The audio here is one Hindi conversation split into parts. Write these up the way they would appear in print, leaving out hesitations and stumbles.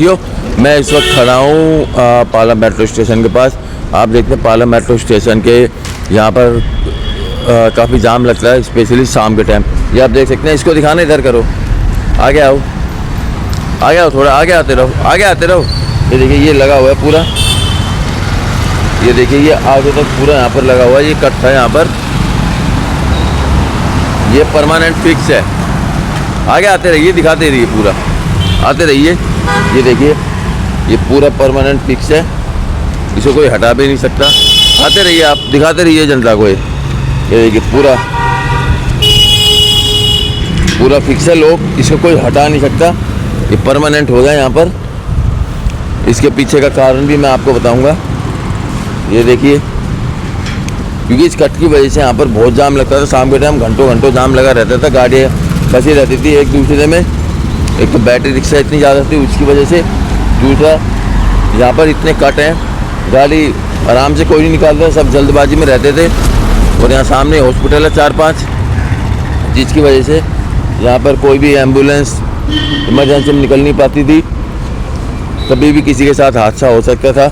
यो मैं इस वक्त खड़ा हूँ पाला मेट्रो स्टेशन के पास। आप देखते हैं पाला मेट्रो स्टेशन के यहाँ पर काफ़ी जाम लगता है, स्पेशली शाम के टाइम। ये आप देख सकते हैं। इसको दिखाना, इधर करो, आगे आओ, आगे आओ, थोड़ा आगे आते रहो, आगे आते रहो। ये देखिए ये लगा हुआ है पूरा, ये देखिए ये आगे तक पूरा यहाँ पर लगा हुआ है। ये कट था यहाँ पर, ये परमानेंट फिक्स है। आगे आते रहिए, दिखाते रहिए, पूरा आते रहिए। ये देखिए ये पूरा परमानेंट फिक्स है, इसको कोई हटा भी नहीं सकता। आते रहिए आप, दिखाते रहिए जनता को। ये देखिए पूरा पूरा फिक्स है, लोग इसको कोई हटा नहीं सकता। ये परमानेंट हो गया यहाँ पर। इसके पीछे का कारण भी मैं आपको बताऊंगा। ये देखिए, क्योंकि इस कट की वजह से यहाँ पर बहुत जाम लगता था। शाम के टाइम घंटों घंटों जाम लगा रहता था, गाड़ियाँ फंसी रहती थी एक दूसरे में। एक तो बैटरी रिक्शा इतनी ज़्यादा थी, उसकी वजह से। दूसरा यहाँ पर इतने कट हैं, गाड़ी आराम से कोई नहीं निकालता, सब जल्दबाजी में रहते थे। और यहाँ सामने हॉस्पिटल है 4-5, जिसकी वजह से यहाँ पर कोई भी एम्बुलेंस इमरजेंसी में निकल नहीं पाती थी। कभी भी किसी के साथ हादसा हो सकता था।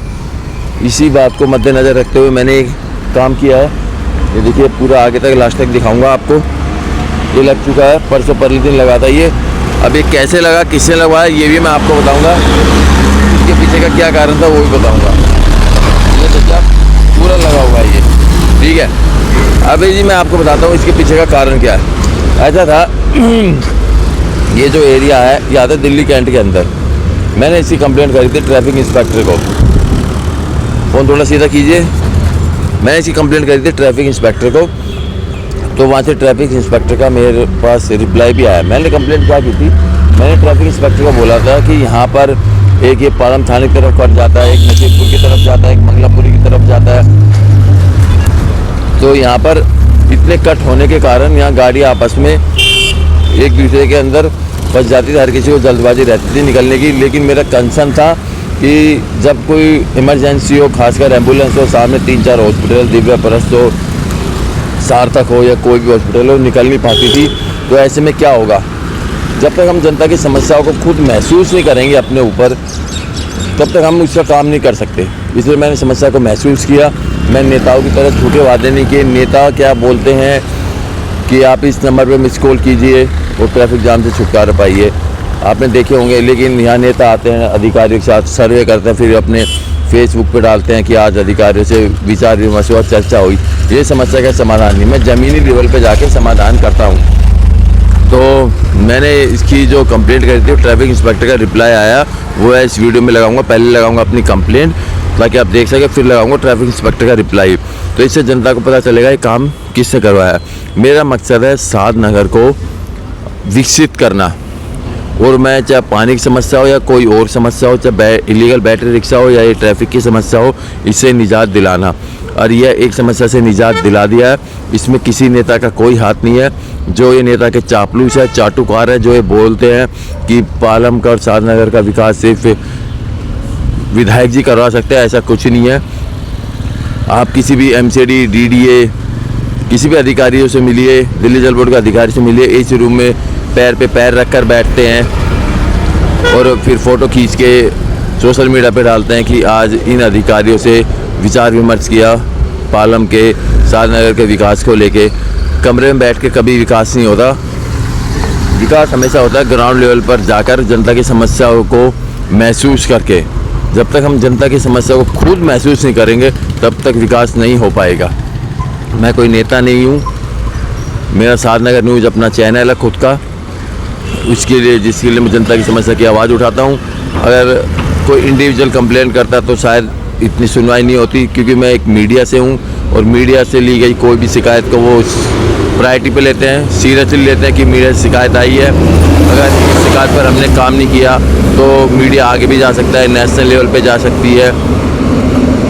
इसी बात को मद्देनज़र रखते हुए मैंने एक काम किया है। ये देखिए पूरा आगे तक, लास्ट तक दिखाऊंगा आपको। ये लग चुका है, परसों परले दिन लगा था ये। अब ये कैसे लगा, किसने लगवाया, ये भी मैं आपको बताऊंगा। इसके पीछे का क्या कारण था वो भी बताऊंगा। ये देखिए पूरा लगा हुआ है ये, ठीक है। अभी जी मैं आपको बताता हूँ इसके पीछे का कारण क्या है। ऐसा था ये जो एरिया है, ये आता है दिल्ली कैंट के अंदर। मैंने इसकी कंप्लेंट करी थी ट्रैफिक इंस्पेक्टर को। फ़ोन थोड़ा सीधा कीजिए। मैंने इसकी कंप्लेंट करी थी ट्रैफिक इंस्पेक्टर को, तो वहाँ से ट्रैफिक इंस्पेक्टर का मेरे पास रिप्लाई भी आया। मैंने कंप्लेंट क्या की थी, मैंने ट्रैफिक इंस्पेक्टर को बोला था कि यहाँ पर एक ये पालम थाने की तरफ कट जाता है, एक नसीबपुर की तरफ जाता है, एक मंगलापुरी की तरफ जाता है। तो यहाँ पर इतने कट होने के कारण यहाँ गाड़ी आपस में एक दूसरे के अंदर फंस जाती थी। हर किसी को जल्दबाजी रहती थी निकलने की। लेकिन मेरा कंसर्न था कि जब कोई इमरजेंसी हो, खासकर एम्बुलेंस हो, सामने 3-4 हॉस्पिटल, दिव्या परस्त हो, सार्थक हो या कोई भी हॉस्पिटल हो, निकल नहीं पाती थी। तो ऐसे में क्या होगा, जब तक हम जनता की समस्याओं को खुद महसूस नहीं करेंगे अपने ऊपर, तब तक हम उसका काम नहीं कर सकते। इसलिए मैंने समस्या को महसूस किया। मैं नेताओं की तरह झूठे वादे नहीं किए। नेता क्या बोलते हैं कि आप इस नंबर पे मिस कॉल कीजिए और ट्रैफिक जाम से छुटकारा पाइए, आपने देखे होंगे। लेकिन यहाँ नेता आते हैं, अधिकारियों के साथ सर्वे करते हैं, फिर अपने फेसबुक पे डालते हैं कि आज अधिकारियों से विचार विमर्श हुआ, चर्चा हुई। ये समस्या का समाधान नहीं, मैं ज़मीनी लेवल पे जाके समाधान करता हूँ। तो मैंने इसकी जो कंप्लेंट करी थी, ट्रैफिक इंस्पेक्टर का रिप्लाई आया, वो है इस वीडियो में लगाऊंगा। पहले लगाऊंगा अपनी कंप्लेंट ताकि आप देख सकें, फिर लगाऊंगा ट्रैफिक इंस्पेक्टर का रिप्लाई। तो इससे जनता को पता चलेगा ये काम किससे करवाया। मेरा मकसद है साध नगर को विकसित करना। और मैं चाहे पानी की समस्या हो या कोई और समस्या हो, चाहे इलीगल बैटरी रिक्शा हो या ये ट्रैफिक की समस्या हो, इससे निजात दिलाना। और यह एक समस्या से निजात दिला दिया है। इसमें किसी नेता का कोई हाथ नहीं है। जो ये नेता के चापलूस है, चाटुकार है, जो ये बोलते हैं कि पालम का और साधनगर का विकास सिर्फ विधायक जी करवा सकते हैं, ऐसा कुछ नहीं है। आप किसी भी MCD, DDA, किसी भी अधिकारियों से मिलिए, दिल्ली जल बोर्ड के अधिकारी से मिलिए, इस रूम में पैर पे पैर रख कर बैठते हैं और फिर फ़ोटो खींच के सोशल मीडिया पे डालते हैं कि आज इन अधिकारियों से विचार विमर्श किया पालम के साधनगर के विकास को लेके। कमरे में बैठ के कभी विकास नहीं होता। विकास हमेशा होता है ग्राउंड लेवल पर जाकर, जनता की समस्याओं को महसूस करके। जब तक हम जनता की समस्या को खुद महसूस नहीं करेंगे, तब तक विकास नहीं हो पाएगा। मैं कोई नेता नहीं हूँ। मेरा साधनगर न्यूज़ अपना चैनल है खुद का, उसके लिए जिसके लिए मैं जनता की समस्या की आवाज़ उठाता हूँ। अगर कोई इंडिविजुअल कंप्लेंट करता तो शायद इतनी सुनवाई नहीं होती, क्योंकि मैं एक मीडिया से हूँ और मीडिया से ली गई कोई भी शिकायत को वो प्रायोरिटी पे लेते हैं, सीरियसली लेते हैं कि मीडिया से शिकायत आई है। अगर इस शिकायत पर हमने काम नहीं किया तो मीडिया आगे भी जा सकता है, नेशनल लेवल पे जा सकती है,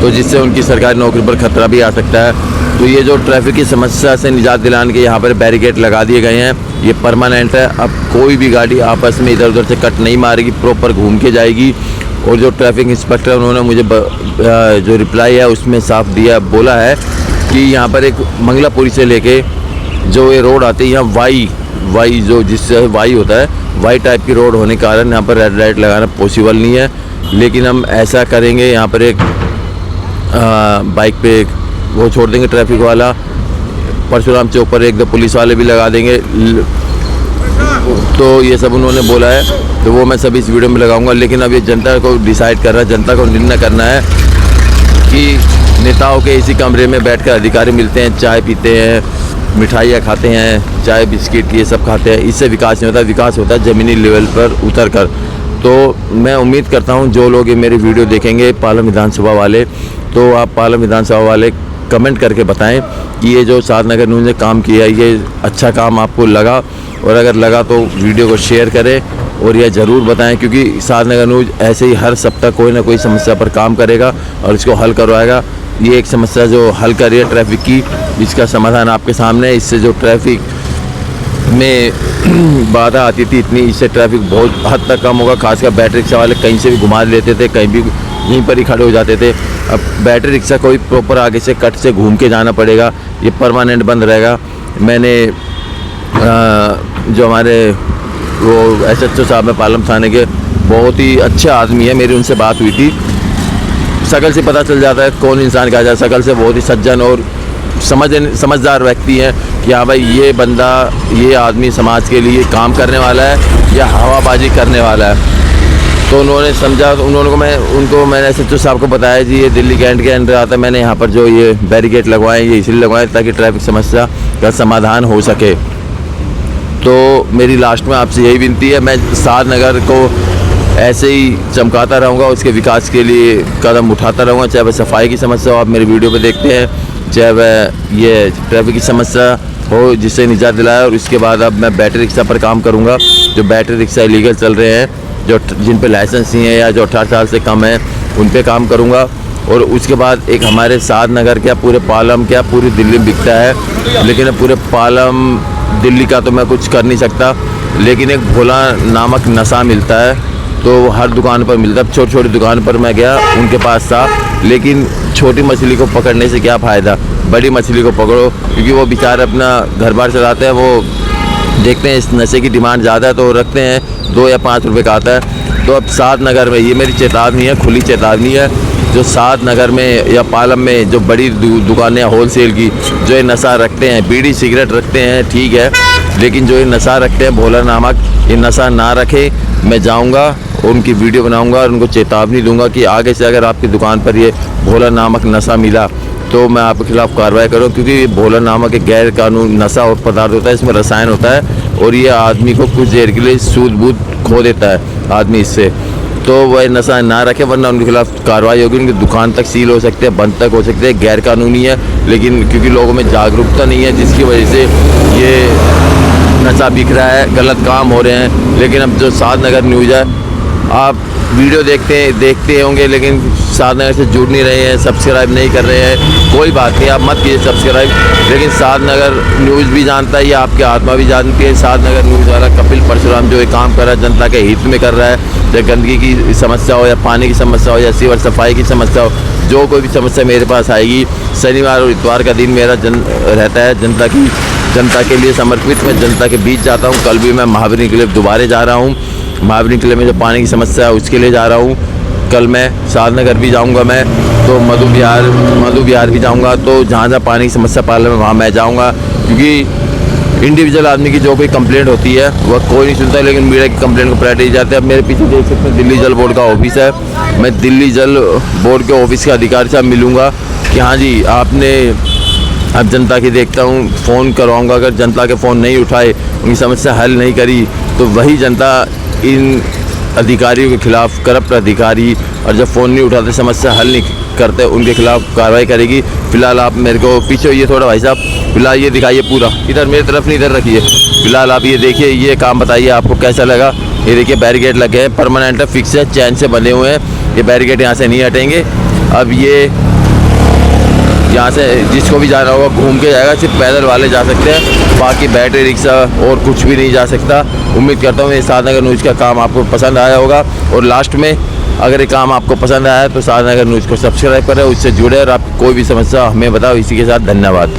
तो जिससे उनकी सरकारी नौकरी पर खतरा भी आ सकता है। तो ये जो ट्रैफिक की समस्या से निजात दिलाने के यहाँ पर बैरिकेड लगा दिए गए हैं, ये परमानेंट है। अब कोई भी गाड़ी आपस में इधर उधर से कट नहीं मारेगी, प्रॉपर घूम के जाएगी। और जो ट्रैफिक इंस्पेक्टर उन्होंने मुझे जो रिप्लाई है उसमें साफ दिया, बोला है कि यहाँ पर एक मंगलापुरी से लेके जो ये रोड आती है यहाँ वाई जो जिससे वाई होता है, वाइट टाइप की रोड होने के कारण यहाँ पर रेड लाइट लगाना पॉसिबल नहीं है। लेकिन हम ऐसा करेंगे, यहाँ पर एक बाइक पे एक वो छोड़ देंगे ट्रैफिक वाला, परशुराम चौक पर एक दो पुलिस वाले भी लगा देंगे। तो ये सब उन्होंने बोला है, तो वो मैं सभी इस वीडियो में लगाऊंगा। लेकिन अब ये जनता को डिसाइड करना है, जनता को निर्णय करना है कि नेताओं के इसी कमरे में बैठकर अधिकारी मिलते हैं, चाय पीते हैं, मिठाइयाँ खाते हैं, चाय बिस्किट ये सब खाते हैं, इससे विकास नहीं होता। विकास होता है ज़मीनी लेवल पर उतर कर। तो मैं उम्मीद करता हूँ जो लोग ये मेरी वीडियो देखेंगे पालम विधानसभा वाले, तो आप पालम विधानसभा वाले कमेंट करके बताएं कि ये जो साधनगर न्यूज़ ने काम किया ये अच्छा काम आपको लगा, और अगर लगा तो वीडियो को शेयर करें और यह ज़रूर बताएं, क्योंकि साधनगर न्यूज़ ऐसे ही हर सप्ताह कोई ना कोई समस्या पर काम करेगा और इसको हल करवाएगा। ये एक समस्या जो हल कर रही है ट्रैफिक की, इसका समाधान आपके सामने है। इससे जो ट्रैफिक में बाधा आती थी इतनी, इससे ट्रैफिक बहुत हद तक कम होगा। खासकर बैटरी रिक्शा वाले कहीं से भी घुमा लेते थे, कहीं भी यहीं पर ही खड़े हो जाते थे। अब बैटरी रिक्शा को भी प्रॉपर आगे से कट से घूम के जाना पड़ेगा, ये परमानेंट बंद रहेगा। मैंने जो हमारे वो SHO साहब हैं पालम थाने के, बहुत ही अच्छे आदमी है, मेरी उनसे बात हुई थी। शकल से पता चल जाता है कौन इंसान कहा जाए, शकल से बहुत ही सज्जन और समझदार व्यक्ति हैं कि हाँ भाई ये बंदा, ये आदमी समाज के लिए काम करने वाला है या हवाबाजी करने वाला है। तो उन्होंने समझा, तो मैंने SHO साहब को बताया जी ये दिल्ली कैंट के अंदर आता है, मैंने यहाँ पर जो ये बैरिकेड लगवाए ये इसलिए लगवाए ताकि ट्रैफिक समस्या का समाधान हो सके। तो मेरी लास्ट में आपसे यही विनती है, मैं साधनगर को ऐसे ही चमकाता रहूँगा, उसके विकास के लिए कदम उठाता रहूँगा, चाहे वह सफाई की समस्या हो, आप मेरे वीडियो पे देखते हैं, चाहे वह ये ट्रैफिक की समस्या हो जिससे निजात दिलाया। और इसके बाद अब मैं बैटरी रिक्शा पर काम करूँगा। जो बैटरी रिक्शा इलीगल चल रहे हैं, जो जिन पे लाइसेंस नहीं है या जो 18 साल से कम है, उन पे काम करूँगा। और उसके बाद एक हमारे साधनगर क्या पूरे पालम क्या पूरी दिल्ली में बिकता है, लेकिन पूरे पालम दिल्ली का तो मैं कुछ कर नहीं सकता, लेकिन एक भोला नामक नशा मिलता है, तो वो हर दुकान पर मिलता है। छोटी छोटी दुकान पर मैं गया, उनके पास था, लेकिन छोटी मछली को पकड़ने से क्या फ़ायदा, बड़ी मछली को पकड़ो, क्योंकि वो बेचारे अपना घर बार चलाते हैं। वो देखते हैं इस नशे की डिमांड ज़्यादा है तो रखते हैं, 2 या 5 रुपये का आता है। तो अब साधनगर में, ये मेरी चेतावनी है, खुली चेतावनी है, जो साधनगर में या पालम में जो बड़ी दुकानें होलसेल की जो ये नशा रखते हैं, बीड़ी सिगरेट रखते हैं ठीक है, लेकिन जो ये नशा रखते हैं भोला नामक, ये नशा ना रखे। मैं जाऊंगा और उनकी वीडियो बनाऊंगा और उनको चेतावनी दूंगा कि आगे से अगर आपकी दुकान पर ये भोला नामक नशा मिला तो मैं आपके खिलाफ़ कार्रवाई करूँ, क्योंकि ये भोला नामक एक गैर कानूनी नशा और पदार्थ होता है, इसमें रसायन होता है और ये आदमी को कुछ देर के लिए सूझ बूझ खो देता है आदमी इससे। तो वह नशा ना रखे, वरना उनके खिलाफ़ कार्रवाई होगी, उनकी दुकान तक सील हो सकते हैं, बंद तक हो सकते हैं, गैर कानूनी है। लेकिन क्योंकि लोगों में जागरूकता नहीं है, जिसकी वजह से ये नशा बिक रहा है, गलत काम हो रहे हैं। लेकिन अब जो साधनगर न्यूज़ है, आप वीडियो देखते होंगे, लेकिन साधनगर से जुड़ नहीं रहे हैं, सब्सक्राइब नहीं कर रहे हैं, कोई बात नहीं, आप मत कीजिए सब्सक्राइब। लेकिन साधनगर न्यूज़ भी जानता है, ये आपकी आत्मा भी जानती है, साधनगर न्यूज़ वाला कपिल परशुराम जो ये काम कर रहा है जनता के हित में कर रहा है, चाहे गंदगी की समस्या हो या पानी की समस्या हो या सीवर सफाई की समस्या हो, जो कोई भी समस्या मेरे पास आएगी, शनिवार और इतवार का दिन मेरा रहता है जनता के लिए समर्पित। मैं जनता के बीच जाता हूँ। कल भी मैं महावीर के लिए दोबारा जा रहा हूँ, महावीर किले में जो पानी की समस्या है उसके लिए जा रहा हूँ। कल मैं साधनगर भी जाऊँगा, मैं तो मधु विहार भी जाऊँगा। तो जहाँ जहाँ पानी की समस्या पालम है वहाँ मैं जाऊँगा, क्योंकि इंडिविजुअल आदमी की जो कोई कंप्लेंट होती है वह कोई नहीं सुनता, लेकिन मीडिया की कंप्लेंट को प्रायोरिटी जाते हैं। अब मेरे पीछे देख सकते हैं दिल्ली जल बोर्ड का ऑफिस है, मैं दिल्ली जल बोर्ड के ऑफिस के अधिकारी से मिलूँगा कि हाँ जी आपने अब जनता की देखता हूँ फ़ोन करवाऊँगा, अगर जनता के फ़ोन नहीं उठाए, उनकी समस्या हल नहीं करी, तो वही जनता इन अधिकारियों के खिलाफ़, करप्ट अधिकारी, और जब फ़ोन नहीं उठाते, समस्या हल नहीं करते, उनके खिलाफ़ कार्रवाई करेगी। फ़िलहाल आप मेरे को पीछे होइए थोड़ा भाई साहब, फ़िलहाल ये दिखाइए पूरा, इधर मेरी तरफ नहीं, इधर रखिए। फ़िलहाल आप ये देखिए, ये काम बताइए आपको कैसा लगा। ये देखिए बैरिकेड लगे हैं, परमानेंट है, फिक्स है, चैन से बंधे हुए हैं, ये बैरिकेड यहाँ से नहीं हटेंगे। अब ये यहाँ से जिसको भी जाना होगा घूम के जाएगा, सिर्फ पैदल वाले जा सकते हैं, बाकी बैटरी रिक्शा और कुछ भी नहीं जा सकता। उम्मीद करता हूँ ये साधनगर न्यूज़ का काम आपको पसंद आया होगा। और लास्ट में अगर ये काम आपको पसंद आया तो साधनगर न्यूज़ को सब्सक्राइब करें, उससे जुड़े और आप कोई भी समस्या हमें बताओ। इसी के साथ धन्यवाद।